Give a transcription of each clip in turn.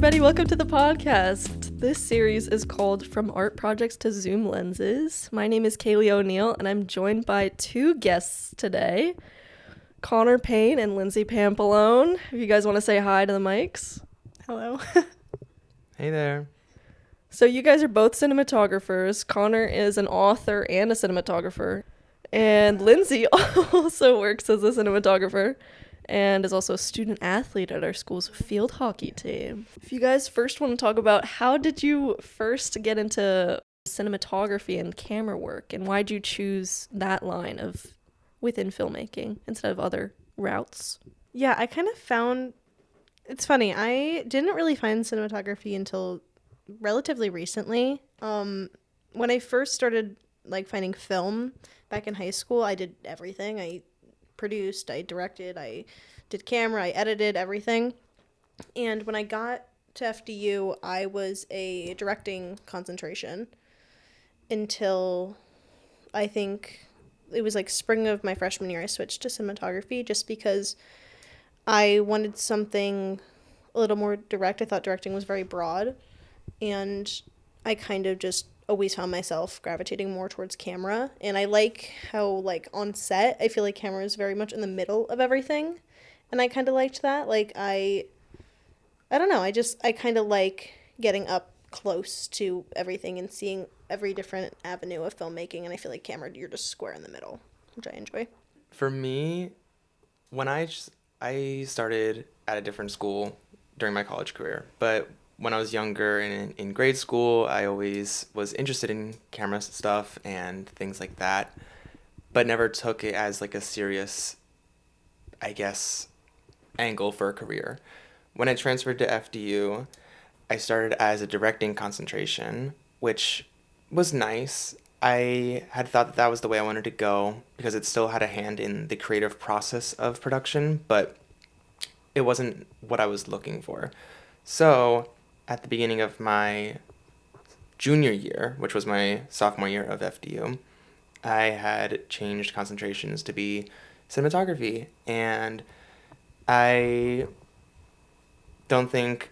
everybody. Welcome to the podcast. This series is called From Art Projects to Zoom Lenses. My name is Kailey O'Neill, and I'm joined by two guests today, Connor Payne and Lindsey Pampalone. If you guys want to say hi to the mics. Hello. Hey there. So you guys are both cinematographers. Connor is an author and a cinematographer. And Lindsey also works as a cinematographer and is also a student athlete at our school's field hockey team. If you guys first want to talk about how did you first get into cinematography and camera work, and why'd you choose that line of within filmmaking instead of other routes? Yeah, I kind of found, it's funny, I didn't really find cinematography until relatively recently. When I first started finding film back in high school, I did everything. I produced, I directed, I did camera, I edited, everything. And when I got to FDU, I was a directing concentration until I think it was spring of my freshman year. I switched to cinematography just because I wanted something a little more direct. I thought directing was very broad, and I kind of just always found myself gravitating more towards camera. And I like how on set I feel like camera is very much in the middle of everything, and I kind of liked that. I don't know, I kind of like getting up close to everything and seeing every different avenue of filmmaking, and I feel like camera, you're just square in the middle, which I enjoy. For me, when I started at a different school during my college career, but when I was younger and in grade school, I always was interested in camera stuff and things like that, but never took it as a serious, I guess, angle for a career. When I transferred to FDU, I started as a directing concentration, which was nice. I had thought that was the way I wanted to go because it still had a hand in the creative process of production, but it wasn't what I was looking for. So at the beginning of my junior year, which was my sophomore year of FDU, I had changed concentrations to be cinematography, and I don't think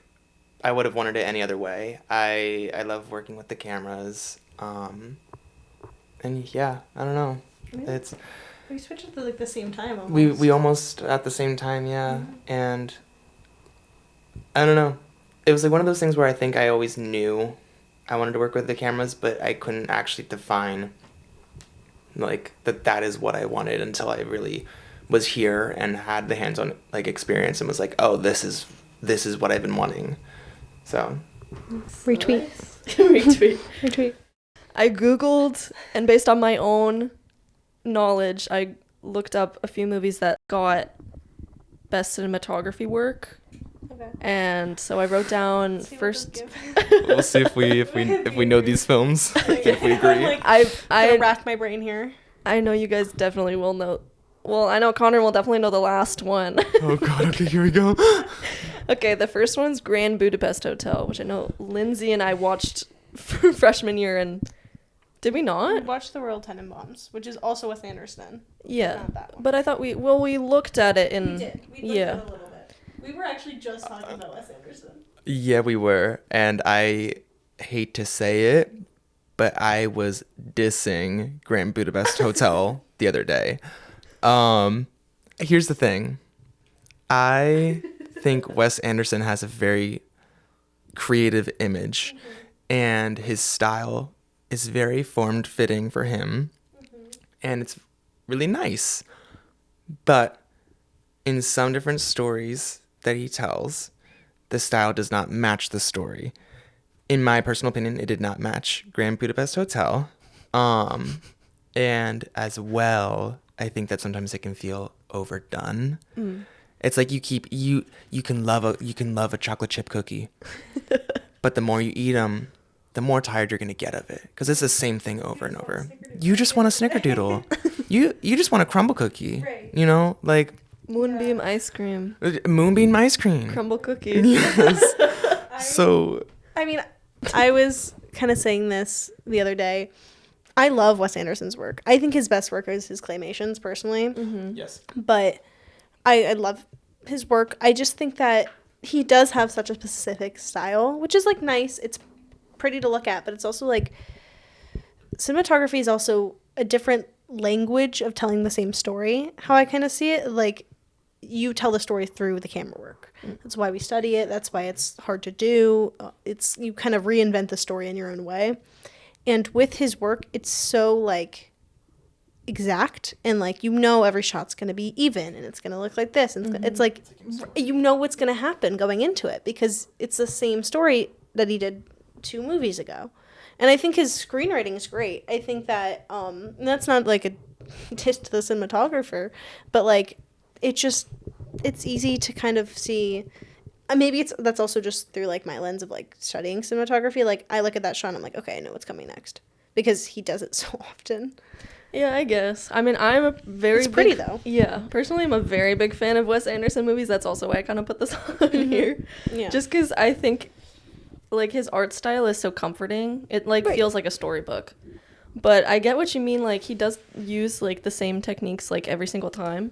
I would have wanted it any other way. I love working with the cameras, and yeah, I don't know. It's we switched at the same time almost. We almost at the same time, yeah. Mm-hmm. And I don't know. It was one of those things where I think I always knew I wanted to work with the cameras, but I couldn't actually define that is what I wanted until I really was here and had the hands-on experience and was oh, this is what I've been wanting. So retweet. Retweet. I Googled, and based on my own knowledge, I looked up a few movies that got best cinematography work. Okay. And so I wrote down first. We'll see if we know these films. If we agree. I racked my brain here. I know you guys definitely will know. Well, I know Connor will definitely know the last one. Oh God! Okay, here we go. Okay, the first one's Grand Budapest Hotel, which I know Lindsey and I watched for freshman year, and did we not? We watched The Royal Tenenbaums, which is also Wes Anderson. Yeah, not that one. But I thought we looked at it in. We did. We looked at it a little bit. We were actually just talking about Wes Anderson. Yeah, we were, and I hate to say it, but I was dissing Grand Budapest Hotel the other day. Here's the thing. I think Wes Anderson has a very creative image, and his style is very form-fitting for him, and it's really nice. But in some different stories that he tells, the style does not match the story. In my personal opinion, it did not match Grand Budapest Hotel. And as well, I think that sometimes it can feel overdone. It's you can love a chocolate chip cookie, but the more you eat them, the more tired you're gonna get of it, because it's the same thing over and over. You just want a snickerdoodle. you just want a crumble cookie. Right. Moonbeam ice cream. Moonbeam ice cream. Crumble cookies. Yes. I was kind of saying this the other day. I love Wes Anderson's work. I think his best work is his claymations, personally. Yes. But I love his work. I just think that he does have such a specific style, which is like nice. It's pretty to look at, but it's also like cinematography is also a different language of telling the same story. How I kind of see it, like you tell the story through the camera work. That's why we study it. That's why it's hard to do. It's you kind of reinvent the story in your own way. And with his work, it's so like exact and like every shot's going to be even and it's going to look like this and it's like what's going to happen going into it because it's the same story that he did 2 movies ago. And I think his screenwriting is great. I think that and that's not like a diss to the cinematographer, but like it's easy to kind of see. Maybe that's also just through like my lens of like studying cinematography. Like I look at that shot and I'm like, okay, I know what's coming next because he does it so often. Yeah, I guess. I mean, I'm a very It's pretty though. Yeah, personally, I'm a very big fan of Wes Anderson movies. That's also why I kind of put this on here. Yeah. Just because I think like his art style is so comforting. It like feels like a storybook. But I get what you mean. Like he does use like the same techniques like every single time.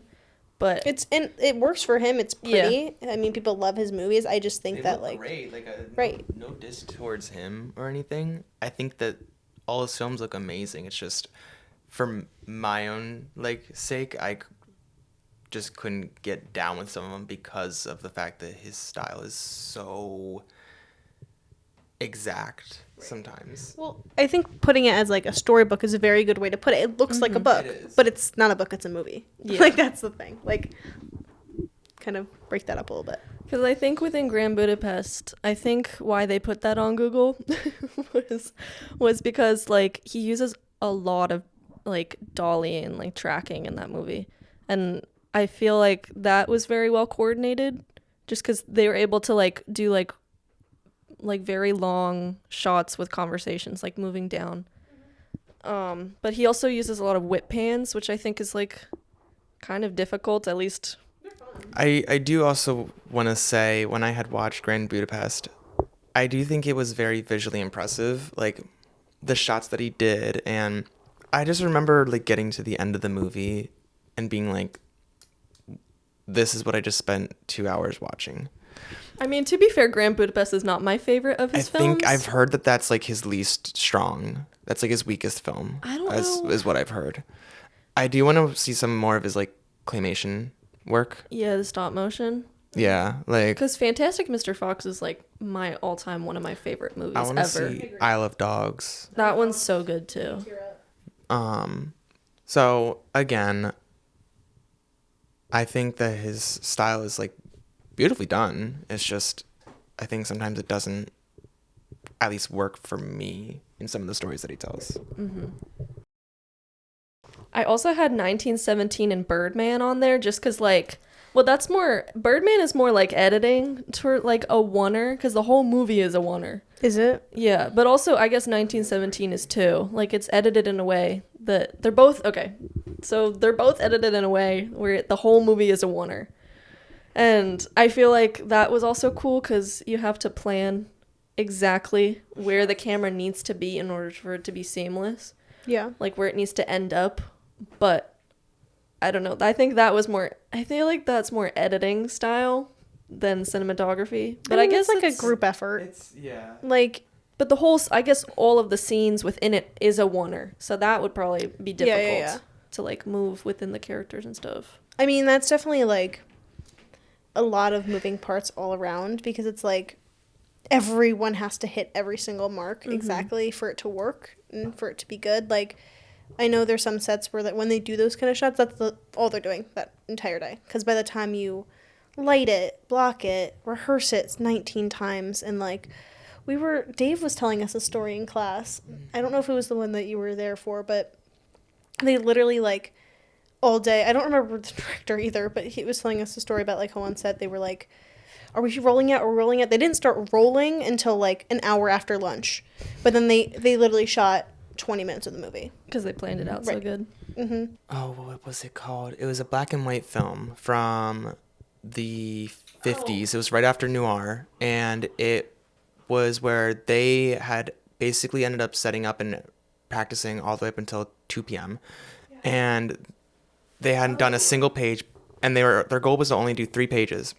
But it works for him. It's pretty. Yeah. I mean, people love his movies. I just think that like great. Like right. No diss towards him or anything. I think that all his films look amazing. It's just for my own like sake, I just couldn't get down with some of them because of the fact that his style is so exact sometimes. Well, I think putting it as like a storybook is a very good way to put it. It looks like a book, but it's not a book, it's a movie. Yeah. Like that's the thing. Like kind of break that up a little bit. Because I think within Grand Budapest, I think why they put that on Google was because like he uses a lot of like dolly and like tracking in that movie. And I feel like that was very well coordinated just because they were able to like do like very long shots with conversations like moving down. But he also uses a lot of whip pans, which I think is like kind of difficult, at least. I do also want to say when I had watched Grand Budapest, I do think it was very visually impressive, like the shots that he did. And I just remember like getting to the end of the movie and being like, this is what I just spent 2 hours watching. I mean, to be fair, Grand Budapest is not my favorite of his films. I think I've heard that that's like his least strong. That's like his weakest film. I don't know. Is what I've heard. I do want to see some more of his like claymation work. Yeah, the stop motion. Yeah, like because Fantastic Mr. Fox is like my all-time one of my favorite movies I want to ever. see Isle of Dogs. That one's so good too. So again, I think that his style is like beautifully done. It's just I think sometimes it doesn't at least work for me in some of the stories that he tells. I also had 1917 and Birdman on there just because like that's more Birdman is more like editing to like a oneer because the whole movie is a oneer. Is it? Yeah, but also I guess 1917 is too. Like it's edited in a way that they're both okay. So they're both edited in a way where the whole movie is a oneer. And I feel like that was also cool because you have to plan exactly where the camera needs to be in order for it to be seamless. Yeah. Like where it needs to end up. But I don't know. I think that was more, I feel like that's more editing style than cinematography. But I guess it's like a group effort. It's, yeah. Like, but the whole, I guess all of the scenes within it is a oneer. So that would probably be difficult to like move within the characters and stuff. I mean, that's definitely like a lot of moving parts all around because it's like everyone has to hit every single mark exactly for it to work and for it to be good. Like, I know there's some sets where that when they do those kind of shots, that's all they're doing that entire day. Because by the time you light it, block it, rehearse it 19 times, and like Dave was telling us a story in class. I don't know if it was the one that you were there for, but they literally like all day. I don't remember the director either, but he was telling us a story about like how on set they were like, are we rolling yet? Or rolling yet? They didn't start rolling until like an hour after lunch, but then they literally shot 20 minutes of the movie because they planned it out so good. Oh, what was it called? It was a black and white film from the 50s. It was right after noir, and it was where they had basically ended up setting up and practicing all the way up until 2 p.m. And they hadn't done a single page, and their goal was to only do 3 pages.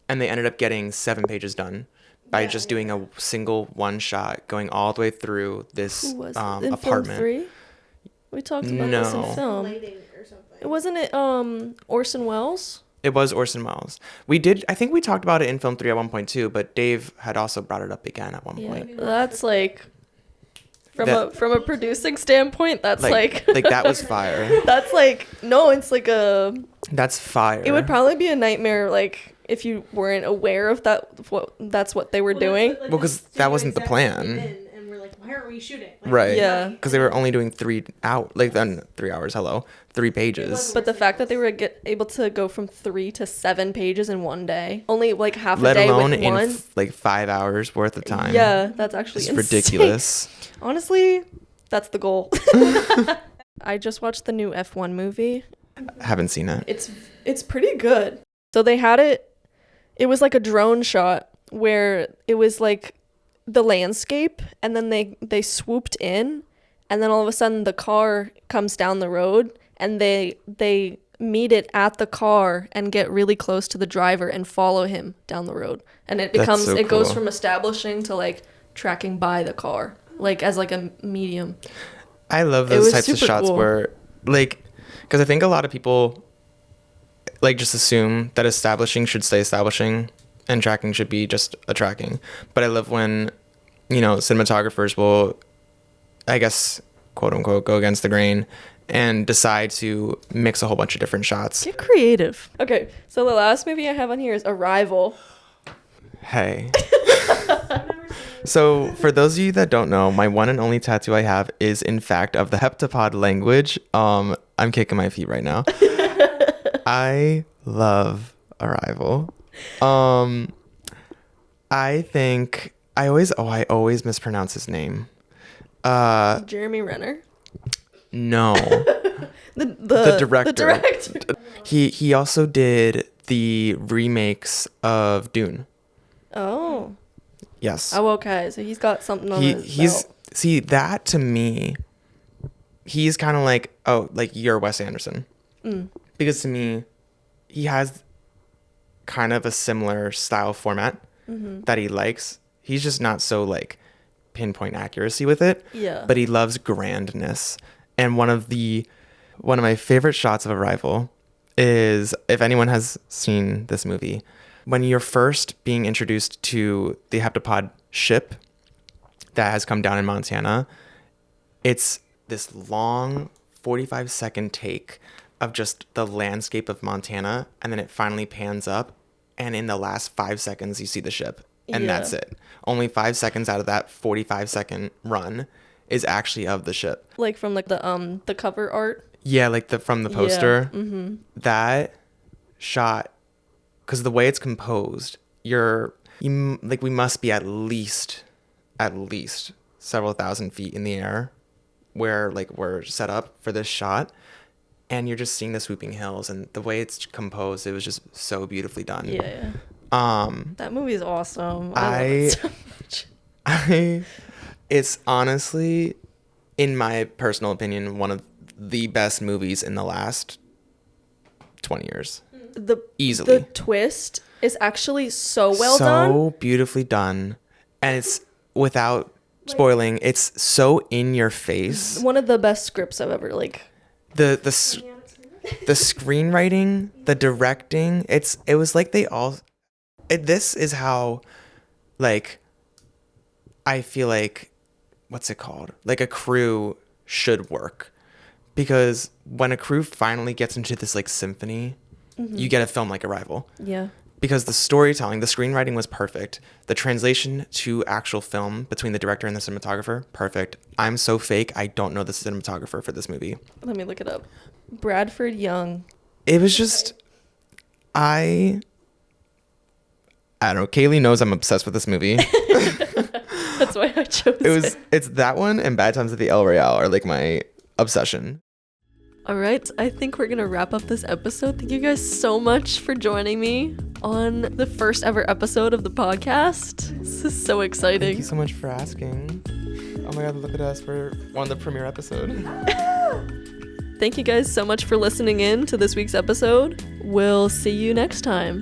and they ended up getting 7 pages done by just doing a single one shot, going all the way through this Who was it? In apartment. Film 3? We talked about this in No. film. Lighting or something. Wasn't it Orson Welles? It was Orson Welles. I think we talked about it in Film 3 at one point too, but Dave had also brought it up again at one Yeah, point. that's like from That- a producing standpoint, that's like like that was fire. that's like no, it's like a. That's fire. It would probably be a nightmare, like if you weren't aware of that. That's what they were doing. Well, 'cause that wasn't the plan. And we're like, why aren't we shooting? Like, Right. Yeah. Because they were only doing 3 hours. 3 pages. But the fact that they were able to go from 3 to 7 pages in one day, only like half a Let day alone with in one. like 5 hours worth of time. Yeah, that's actually It's insane. ridiculous. Honestly, that's the goal. I just watched the new F1 movie. Haven't seen it. It's pretty good. So they had it was like a drone shot where it was like the landscape, and then they swooped in, and then all of a sudden the car comes down the road, and they meet it at the car and get really close to the driver and follow him down the road. And it That's becomes so it goes cool. from establishing to like tracking by the car, like as like a medium. I love It those was types of super shots cool. where, like, because I think a lot of people, like, just assume that establishing should stay establishing and tracking should be just a tracking. But I love when, cinematographers will, I guess, quote unquote, go against the grain and decide to mix a whole bunch of different shots. Get creative. Okay, so the last movie I have on here is Arrival. Hey. So, for those of you that don't know, my one and only tattoo I have is, in fact, of the heptapod language. I'm kicking my feet right now. I love Arrival. I think I always mispronounce his name. Jeremy Renner. No. The director. The director. He also did the remakes of Dune. Oh. Yes. Oh, okay. So he's got something on his He's belt. see that to me, he's kind of like, oh, like you're Wes Anderson. Because to me, he has kind of a similar style format that he likes. He's just not so like pinpoint accuracy with it. Yeah. But he loves grandness. And one of my favorite shots of Arrival is, if anyone has seen this movie, when you're first being introduced to the heptapod ship that has come down in Montana, it's this long 45-second take of just the landscape of Montana, and then it finally pans up, and in the last 5 seconds you see the ship, and Yeah. that's it. Only 5 seconds out of that 45-second run is actually of the ship. Like from like the cover art. Yeah, like from the poster. Yeah. Mm-hmm. That shot, because the way it's composed, we must be at least several thousand feet in the air where like we're set up for this shot, and you're just seeing the swooping hills, and the way it's composed, it was just so beautifully done. Yeah. That movie is awesome. I love it so much. It's honestly, in my personal opinion, one of the best movies in the last 20 years. Easily. The twist is actually so well done. So beautifully done. And it's, without spoiling, it's so in your face. One of the best scripts I've ever The screenwriting, the directing, it was like this is how, like, I feel like, what's it called? Like a crew should work. Because when a crew finally gets into this like symphony, you get a film like Arrival. Yeah. Because the storytelling, the screenwriting was perfect. The translation to actual film between the director and the cinematographer, perfect. I'm so fake, I don't know the cinematographer for this movie. Let me look it up. Bradford Young. It was just, I don't know. Kailey knows I'm obsessed with this movie. That's why I chose it. It's that one and Bad Times at the El Royale are like my obsession. All right, I think we're gonna wrap up this episode. Thank you guys so much for joining me on the first ever episode of the podcast. This is so exciting. Thank you so much for asking. Oh my god, look at us. We're on the premiere episode. Thank you guys so much for listening in to this week's episode. We'll see you next time.